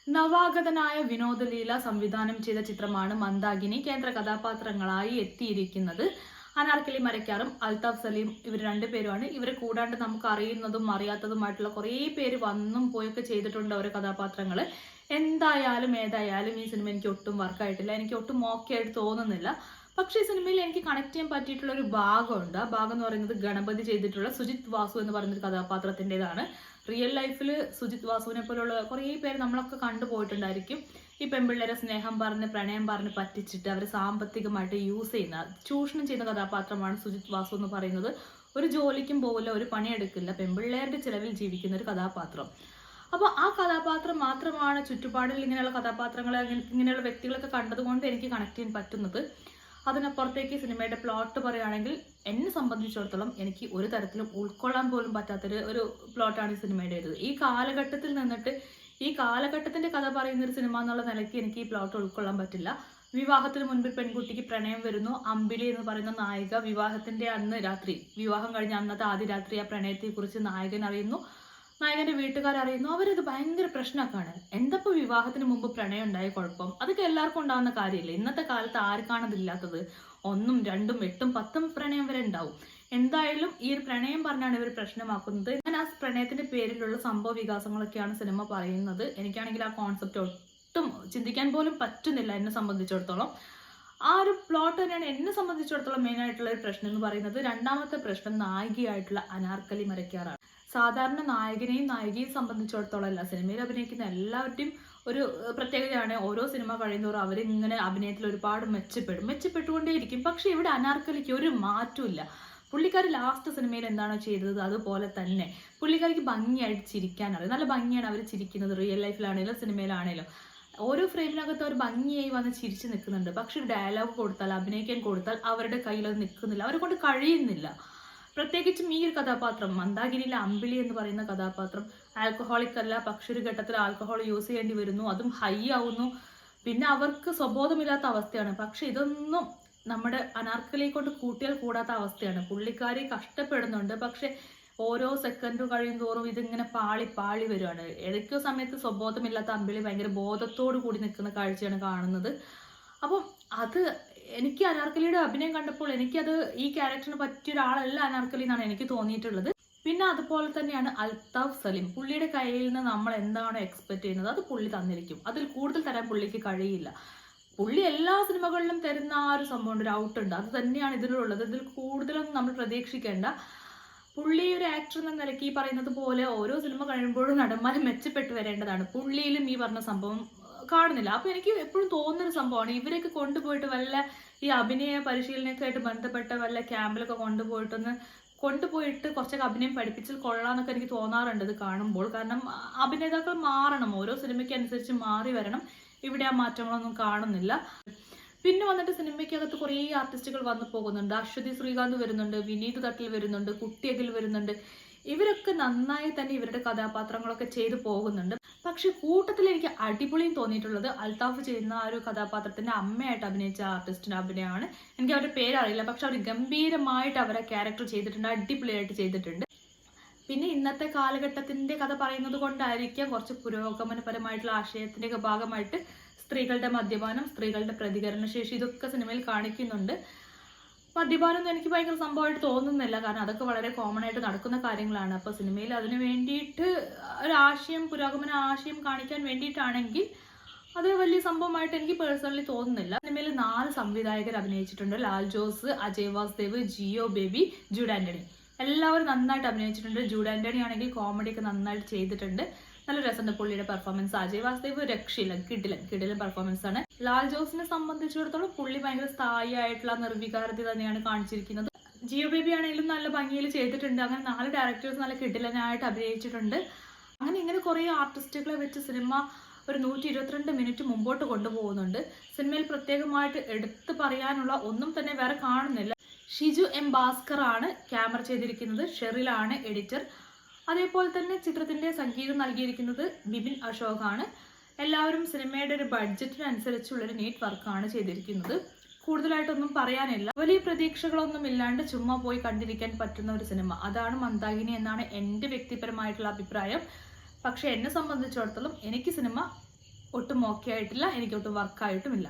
നവാഗതനായ വിനോദ് ലീല സംവിധാനം ചെയ്ത ചിത്രമാണ് മന്ദാകിനി. കേന്ദ്ര കഥാപാത്രങ്ങളായി എത്തിയിരിക്കുന്നത് അനാർക്കലി മരക്കാറും അൽതാഫ് സലീം. ഇവർ രണ്ടുപേരുമാണ്. ഇവരെ കൂടാണ്ട് നമുക്ക് അറിയുന്നതും അറിയാത്തതുമായിട്ടുള്ള കുറേ പേര് വന്നും പോയൊക്കെ ചെയ്തിട്ടുണ്ട് ഓരോ കഥാപാത്രങ്ങൾ. എന്തായാലും ഏതായാലും ഈ സിനിമ എനിക്ക് ഒട്ടും വർക്കായിട്ടില്ല, എനിക്ക് ഒട്ടും ഓക്കെ ആയിട്ട് തോന്നുന്നില്ല. പക്ഷേ ഈ സിനിമയിൽ എനിക്ക് കണക്ട് ചെയ്യാൻ പറ്റിയിട്ടുള്ള ഒരു ഭാഗമുണ്ട്. ആ ഭാഗം എന്ന് പറയുന്നത് ഗണപതി ചെയ്തിട്ടുള്ള സുജിത് വാസു എന്ന് പറയുന്നൊരു കഥാപാത്രത്തിൻ്റെതാണ്. റിയൽ ലൈഫിൽ സുജിത് വാസുവിനെ പോലുള്ള കുറേ പേര് നമ്മളൊക്കെ കണ്ടുപോയിട്ടുണ്ടായിരിക്കും. ഈ പെൺപിള്ളേരെ സ്നേഹം പറഞ്ഞ് പ്രണയം പറഞ്ഞ് പറ്റിച്ചിട്ട് അവർ സാമ്പത്തികമായിട്ട് യൂസ് ചെയ്യുന്ന, ചൂഷണം ചെയ്യുന്ന കഥാപാത്രമാണ് സുജിത് വാസു എന്ന് പറയുന്നത്. ഒരു ജോലിക്കും പോകില്ല, ഒരു പണിയെടുക്കില്ല, പെൺപിള്ളേരുടെ ചിലവിൽ ജീവിക്കുന്ന ഒരു കഥാപാത്രം. അപ്പോൾ ആ കഥാപാത്രം മാത്രമാണ് ചുറ്റുപാടിൽ ഇങ്ങനെയുള്ള കഥാപാത്രങ്ങളെ, ഇങ്ങനെയുള്ള വ്യക്തികളൊക്കെ കണ്ടതുകൊണ്ട് എനിക്ക് കണക്ട് ചെയ്യാൻ പറ്റുന്നത്. അതിനപ്പുറത്തേക്ക് സിനിമയുടെ പ്ലോട്ട് പറയുകയാണെങ്കിൽ എന്നെ സംബന്ധിച്ചിടത്തോളം എനിക്ക് ഒരു തരത്തിലും ഉൾക്കൊള്ളാൻ പോലും പറ്റാത്തൊരു പ്ലോട്ടാണ് ഈ സിനിമയുടേത്. ഈ കാലഘട്ടത്തിൽ നിന്നിട്ട് ഈ കാലഘട്ടത്തിന്റെ കഥ പറയുന്ന ഒരു സിനിമ എന്നുള്ള നിലയ്ക്ക് എനിക്ക് ഈ പ്ലോട്ട് ഉൾക്കൊള്ളാൻ പറ്റില്ല. വിവാഹത്തിന് മുൻപ് പെൺകുട്ടിക്ക് പ്രണയം വരുന്നു. അമ്പിളി എന്ന് പറയുന്ന നായിക വിവാഹത്തിന്റെ അന്ന് രാത്രി, വിവാഹം കഴിഞ്ഞ അന്നത്തെ ആദ്യ രാത്രി ആ പ്രണയത്തെക്കുറിച്ച് നായകൻ അറിയുന്നു, നായകന്റെ വീട്ടുകാരറിയുന്നു. അവരത് ഭയങ്കര പ്രശ്നമൊക്കെയാണ്. എന്തപ്പോ വിവാഹത്തിന് മുമ്പ് പ്രണയം ഉണ്ടായ കുഴപ്പം? അതൊക്കെ എല്ലാവർക്കും ഉണ്ടാകുന്ന കാര്യമില്ല. ഇന്നത്തെ കാലത്ത് ആർക്കാണതില്ലാത്തത്? 1, 2, 8, 10 പ്രണയം വരെ ഉണ്ടാവും. എന്തായാലും ഈ ഒരു പ്രണയം പറഞ്ഞാണ് ഇവർ പ്രശ്നമാക്കുന്നത്. ഞാൻ ആ പ്രണയത്തിന്റെ പേരിലുള്ള സംഭവ വികാസങ്ങളൊക്കെയാണ് സിനിമ പറയുന്നത്. എനിക്കാണെങ്കിൽ ആ കോൺസെപ്റ്റ് ഒട്ടും ചിന്തിക്കാൻ പോലും പറ്റുന്നില്ല എന്നെ സംബന്ധിച്ചിടത്തോളം. ആ ഒരു പ്ലോട്ട് തന്നെയാണ് എന്നെ സംബന്ധിച്ചിടത്തോളം മെയിൻ ആയിട്ടുള്ള ഒരു പ്രശ്നം എന്ന് പറയുന്നത്. രണ്ടാമത്തെ പ്രശ്നം നായികയായിട്ടുള്ള അനാർക്കലി മരക്കാറാണ്. സാധാരണ നായകനെയും നായികയെയും സംബന്ധിച്ചിടത്തോളം അല്ല, സിനിമയിൽ അഭിനയിക്കുന്ന എല്ലാവരുടെയും ഒരു പ്രത്യേകതയാണ് ഓരോ സിനിമ കഴിയുന്നതോറും അവരിങ്ങനെ അഭിനയത്തിൽ ഒരുപാട് മെച്ചപ്പെട്ടുകൊണ്ടേയിരിക്കും. പക്ഷെ ഇവിടെ അനാർക്കലിക്ക് ഒരു മാറ്റമില്ല. പുള്ളിക്കാരി ലാസ്റ്റ് സിനിമയിൽ എന്താണോ ചെയ്തത് അതുപോലെ തന്നെ. പുള്ളിക്കാരിക്ക് ഭംഗിയായിട്ട് ചിരിക്കാനറിയാം. നല്ല ഭംഗിയാണ് അവർ ചിരിക്കുന്നത്. റിയൽ ലൈഫിലാണേലും സിനിമയിലാണേലും ഓരോ ഫ്രെയിമിനകത്ത് അവർ ഭംഗിയായി വന്ന് ചിരിച്ച് നിൽക്കുന്നുണ്ട്. പക്ഷെ ഡയലോഗ് കൊടുത്താൽ, അഭിനയിക്കാൻ കൊടുത്താൽ അവരുടെ കയ്യിൽ അത് നിൽക്കുന്നില്ല, അവരെ കൊണ്ട് കഴിയുന്നില്ല. പ്രത്യേകിച്ചും ഈ ഒരു കഥാപാത്രം മന്ദാകിനിയിലെ അമ്പിളി എന്ന് പറയുന്ന കഥാപാത്രം ആൽക്കഹോളിക് അല്ല, പക്ഷെ ഒരു ഘട്ടത്തിൽ ആൽക്കഹോൾ യൂസ് ചെയ്യേണ്ടി വരുന്നു, അതും ഹൈ ആവുന്നു. പിന്നെ അവർക്ക് സ്വബോധമില്ലാത്ത അവസ്ഥയാണ്. പക്ഷെ ഇതൊന്നും നമ്മുടെ അനാർക്കലിയെ കൊണ്ട് കൂട്ടിയാൽ കൂടാത്ത അവസ്ഥയാണ്. പുള്ളിക്കാരി കഷ്ടപ്പെടുന്നുണ്ട്, പക്ഷെ ഓരോ സെക്കൻഡ് കഴിയും തോറും ഇതിങ്ങനെ പാളി വരുവാണ്. ഏതൊക്കെയോ സമയത്ത് സ്വബോധമില്ലാത്ത അമ്പിളി ഭയങ്കര ബോധത്തോടു കൂടി നിൽക്കുന്ന കാഴ്ചയാണ് കാണുന്നത്. അപ്പം അത് എനിക്ക് അനാർക്കലിയുടെ അഭിനയം കണ്ടപ്പോൾ എനിക്കത് ഈ ക്യാരക്ടറിന് പറ്റിയ ഒരാളല്ല അനാർക്കലി എന്നാണ് എനിക്ക് തോന്നിയിട്ടുള്ളത്. പിന്നെ അതുപോലെ തന്നെയാണ് അൽതാഫ് സലീം. പുള്ളിയുടെ കയ്യിൽ നിന്ന് നമ്മൾ എന്താണോ എക്സ്പെക്ട് ചെയ്യുന്നത് അത് പുള്ളി തന്നിരിക്കും. അതിൽ കൂടുതൽ തരാൻ പുള്ളിക്ക് കഴിയില്ല. പുള്ളി എല്ലാ സിനിമകളിലും തരുന്ന ആ ഒരു സംഭവം, ഒരു ഔട്ട് ഉണ്ട്, അത് തന്നെയാണ് ഇതിലുള്ളത്. ഇതിൽ കൂടുതലൊന്നും നമ്മൾ പ്രതീക്ഷിക്കേണ്ട. പുള്ളി ഒരു ആക്ടർ എന്ന നിലയ്ക്ക് ഈ പറയുന്നത് പോലെ ഓരോ സിനിമ കഴിയുമ്പോഴും നടന്മാർ മെച്ചപ്പെട്ട് വരേണ്ടതാണ്. പുള്ളിയിലും ഈ പറഞ്ഞ സംഭവം കാണുന്നില്ല. അപ്പൊ എനിക്ക് എപ്പോഴും തോന്നുന്നൊരു സംഭവമാണ്, ഇവരെയൊക്കെ കൊണ്ടുപോയിട്ട് വല്ല ഈ അഭിനയ പരിശീലനമൊക്കെ ആയിട്ട് ബന്ധപ്പെട്ട വല്ല ക്യാമ്പിലൊക്കെ കൊണ്ടുപോയിട്ട് കുറച്ചൊക്കെ അഭിനയം പഠിപ്പിച്ചാൽ കൊള്ളാന്നൊക്കെ എനിക്ക് തോന്നാറുണ്ട് ഇത് കാണുമ്പോൾ. കാരണം അഭിനേതാക്കൾ മാറണം, ഓരോ സിനിമയ്ക്ക് അനുസരിച്ച് മാറി വരണം. ഇവിടെ ആ മാറ്റങ്ങളൊന്നും കാണുന്നില്ല. പിന്നെ വന്നിട്ട് സിനിമയ്ക്കകത്ത് കുറേ ആർട്ടിസ്റ്റുകൾ വന്നു പോകുന്നുണ്ട്. അശ്വതി ശ്രീകാന്ത് വരുന്നുണ്ട്, വിനീത് തട്ടിൽ വരുന്നുണ്ട്, കുട്ടിയകിൽ വരുന്നുണ്ട്. ഇവരൊക്കെ നന്നായി തന്നെ ഇവരുടെ കഥാപാത്രങ്ങളൊക്കെ ചെയ്തു പോകുന്നുണ്ട്. പക്ഷെ കൂട്ടത്തിൽ എനിക്ക് അടിപൊളിയും തോന്നിയിട്ടുള്ളത് അൽതാഫ് ചെയ്യുന്ന ആ ഒരു കഥാപാത്രത്തിന്റെ അമ്മയായിട്ട് അഭിനയിച്ച ആർട്ടിസ്റ്റിന്റെ അഭിനയമാണ്. എനിക്ക് അവരുടെ പേരറിയില്ല, പക്ഷെ അവർ ഗംഭീരമായിട്ട് അവരെ ക്യാരക്ടർ ചെയ്തിട്ടുണ്ട്, അടിപൊളിയായിട്ട് ചെയ്തിട്ടുണ്ട്. പിന്നെ ഇന്നത്തെ കാലഘട്ടത്തിന്റെ കഥ പറയുന്നത് കൊണ്ടായിരിക്കാം കുറച്ച് പുരോഗമനപരമായിട്ടുള്ള ആശയത്തിന്റെ ഒക്കെ ഭാഗമായിട്ട് സ്ത്രീകളുടെ മദ്യപാനം, സ്ത്രീകളുടെ പ്രതികരണശേഷി, ഇതൊക്കെ സിനിമയിൽ കാണിക്കുന്നുണ്ട്. മദ്യപാനം എനിക്ക് ഭയങ്കര സംഭവമായിട്ട് തോന്നുന്നില്ല, കാരണം അതൊക്കെ വളരെ കോമൺ ആയിട്ട് നടക്കുന്ന കാര്യങ്ങളാണ്. അപ്പോൾ സിനിമയിൽ അതിന് വേണ്ടിയിട്ട് ഒരു ആശയം, പുരോഗമന ആശയം കാണിക്കാൻ വേണ്ടിയിട്ടാണെങ്കിൽ അത് വലിയ സംഭവമായിട്ട് എനിക്ക് പേഴ്സണലി തോന്നുന്നില്ല. സിനിമയിൽ 4 സംവിധായകർ അഭിനയിച്ചിട്ടുണ്ട്. ലാൽ ജോസ്, അജയ് വാസുദേവ്, ജിയോ ബേബി, ജൂഡ് ആന്റണി. എല്ലാവരും നന്നായിട്ട് അഭിനയിച്ചിട്ടുണ്ട്. ജൂഡ് ആന്റണി ആണെങ്കിൽ കോമഡി ഒക്കെ നന്നായിട്ട് ചെയ്തിട്ടുണ്ട്. നല്ല രസമുണ്ട് പുള്ളിയുടെ പെർഫോമൻസ്. അജയ് വാസുദേവ് രക്ഷയില്ല, കിടിലൻ പെർഫോമൻസ് ആണ്. ലാൽ ജോസിനെ സംബന്ധിച്ചിടത്തോളം പുള്ളി ഭയങ്കര സ്ഥായി ആയിട്ടുള്ള നിർവികാരത തന്നെയാണ് കാണിച്ചിരിക്കുന്നത്. ജിയോ ബേബി ആണെങ്കിലും നല്ല ഭംഗിയിൽ ചെയ്തിട്ടുണ്ട്. അങ്ങനെ 4 ഡയറക്ടേഴ്സ് നല്ല കിടിലനായിട്ട് അഭിനയിച്ചിട്ടുണ്ട്. അങ്ങനെ ഇങ്ങനെ കുറേ ആർട്ടിസ്റ്റുകളെ വെച്ച് സിനിമ ഒരു 122 മിനിറ്റ് മുമ്പോട്ട് കൊണ്ടുപോകുന്നുണ്ട്. സിനിമയിൽ പ്രത്യേകമായിട്ട് എടുത്തു പറയാനുള്ള ഒന്നും തന്നെ വേറെ കാണുന്നില്ല. ഷിജു എം ഭാസ്കർ ആണ് ക്യാമറ ചെയ്തിരിക്കുന്നത്, ഷെറിലാണ് എഡിറ്റർ. അതേപോലെ തന്നെ ചിത്രത്തിന്റെ സംഗീതം നൽകിയിരിക്കുന്നത് ബിബിൻ അശോകാണ്. എല്ലാവരും സിനിമയുടെ ഒരു ബഡ്ജറ്റിനനുസരിച്ചുള്ളൊരു നീറ്റ് വർക്കാണ് ചെയ്തിരിക്കുന്നത്. കൂടുതലായിട്ടൊന്നും പറയാനില്ല. വലിയ പ്രതീക്ഷകളൊന്നും ഇല്ലാണ്ട് ചുമ്മാ പോയി കണ്ടിരിക്കാൻ പറ്റുന്ന ഒരു സിനിമ, അതാണ് മന്ദാകിനി എന്നാണ് എൻ്റെ വ്യക്തിപരമായിട്ടുള്ള അഭിപ്രായം. പക്ഷെ എന്നെ സംബന്ധിച്ചിടത്തോളം എനിക്ക് സിനിമ ഒട്ടും ഓക്കെ ആയിട്ടില്ല, എനിക്കൊട്ടും വർക്കായിട്ടുമില്ല.